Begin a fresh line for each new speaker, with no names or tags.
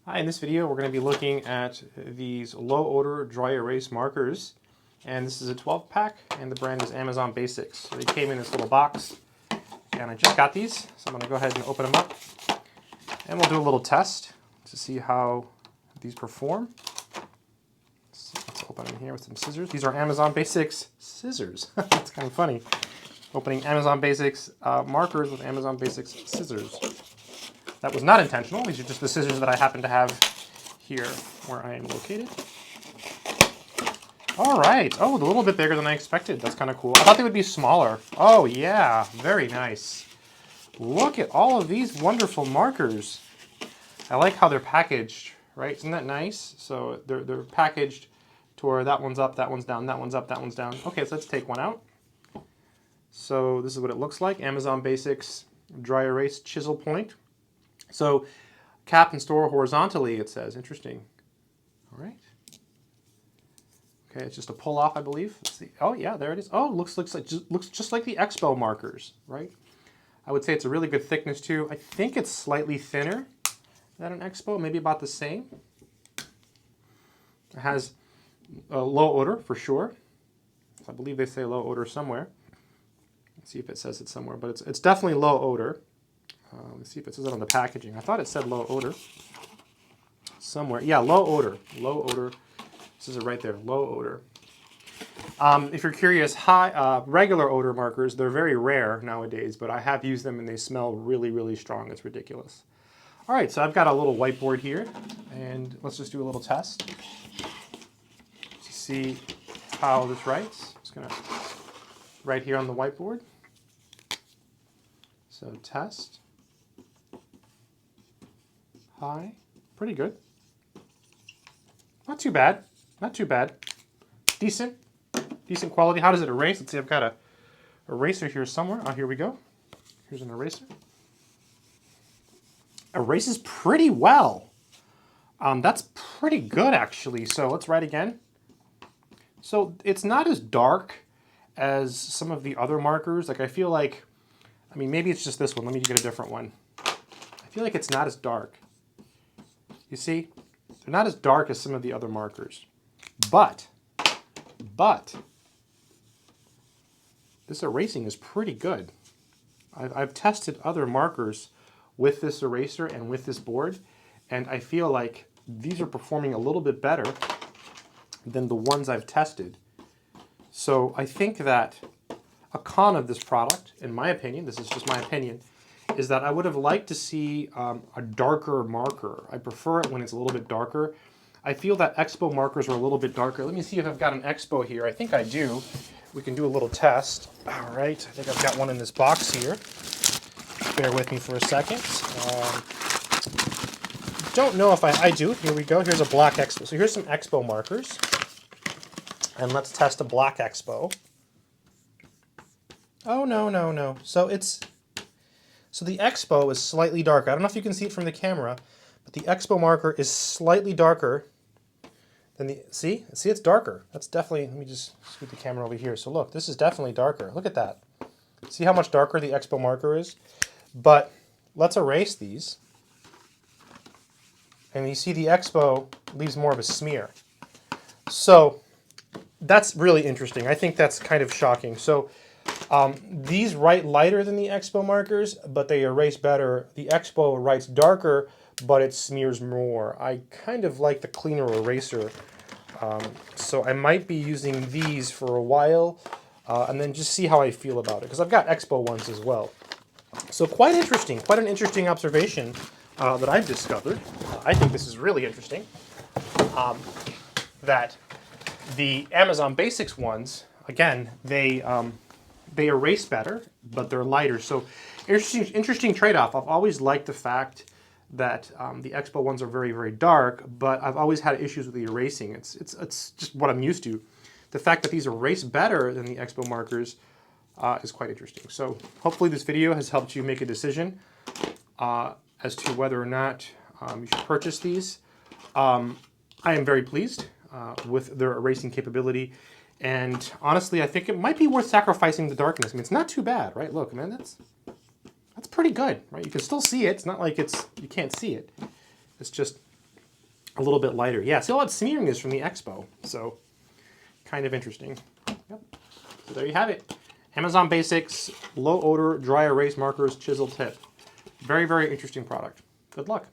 Hi, in this video we're going to be looking at these low odor dry erase markers, and this is a 12 pack and the brand is Amazon Basics. So they came in this little box and I just got these, so I'm going to go ahead and open them up and we'll do a little test to see how these perform. Let's open them here with some scissors. These are Amazon Basics scissors. That's kind of funny. Opening Amazon Basics markers with Amazon Basics scissors. That was not intentional. These are just the scissors that I happen to have here where I am located. All right. Oh, a little bit bigger than I expected. That's kind of cool. I thought they would be smaller. Oh, yeah. Very nice. Look at all of these wonderful markers. I like how they're packaged, right? Isn't that nice? So they're packaged to where that one's up, that one's down, that one's up, that one's down. Okay, so let's take one out. So this is what it looks like. Amazon Basics Dry Erase Chisel Point. So cap and store horizontally, it says. Interesting. All right. Okay, it's just a pull off, I believe. Let's see. Oh yeah, there it is. Oh, looks just like the Expo markers, right? I would say it's a really good thickness too. I think it's slightly thinner than an Expo, maybe about the same. It has a low odor for sure. I believe they say low odor somewhere. Let's see if it says it somewhere, but it's definitely low odor. Let's see if it says it on the packaging. I thought it said low odor somewhere. Yeah, low odor. Low odor. This is it right there. Low odor. If you're curious, regular odor markers, they're very rare nowadays, but I have used them and they smell really, really strong. It's ridiculous. All right, so I've got a little whiteboard here, and let's just do a little test to see how this writes. I'm just going to write here on the whiteboard. So test. High. Pretty good. Not too bad. Not too bad. Decent. Decent quality. How does it erase? Let's see, I've got a eraser here somewhere. Oh, here we go. Here's an eraser. Erases pretty well. That's pretty good, actually. So let's write again. So it's not as dark as some of the other markers. Like I feel like, I mean, maybe it's just this one. Let me get a different one. I feel like it's not as dark. You see, they're not as dark as some of the other markers, but this erasing is pretty good. I've tested other markers with this eraser and with this board, and I feel like these are performing a little bit better than the ones I've tested. So I think that a con of this product, in my opinion, this is just my opinion, is that I would have liked to see a darker marker. I prefer it when it's a little bit darker. I feel that Expo markers are a little bit darker. Let me see if I've got an Expo here. I think I do. We can do a little test. All right, I think I've got one in this box here. Bear with me for a second. Don't know if I do. Here we go. Here's a black Expo. So here's some Expo markers. And let's test a black Expo. Oh, no. So the Expo is slightly darker. I don't know if you can see it from the camera, but the Expo marker is slightly darker than the, see, it's darker. That's definitely, let me just scoot the camera over here. So look, this is definitely darker. Look at that. See how much darker the Expo marker is? But let's erase these. And you see the Expo leaves more of a smear. So that's really interesting. I think that's kind of shocking. So these write lighter than the Expo markers, but they erase better. The Expo writes darker, but it smears more. I kind of like the cleaner eraser. So I might be using these for a while and then just see how I feel about it, because I've got Expo ones as well. So quite interesting, quite an interesting observation that I've discovered. I think this is really interesting, that the Amazon Basics ones, again, they erase better, but they're lighter. So interesting trade-off. I've always liked the fact that the Expo ones are very, very dark, but I've always had issues with the erasing. It's just what I'm used to. The fact that these erase better than the Expo markers is quite interesting. So hopefully this video has helped you make a decision as to whether or not you should purchase these. I am very pleased with their erasing capability. And honestly, I think it might be worth sacrificing the darkness. I mean, it's not too bad, right? Look, man, that's pretty good, right? You can still see it. It's not like you can't see it. It's just a little bit lighter. Yeah, see all that smearing is from the Expo, so kind of interesting. Yep. So there you have it. Amazon Basics Low Odor Dry Erase Markers Chisel Tip. Very, very interesting product. Good luck.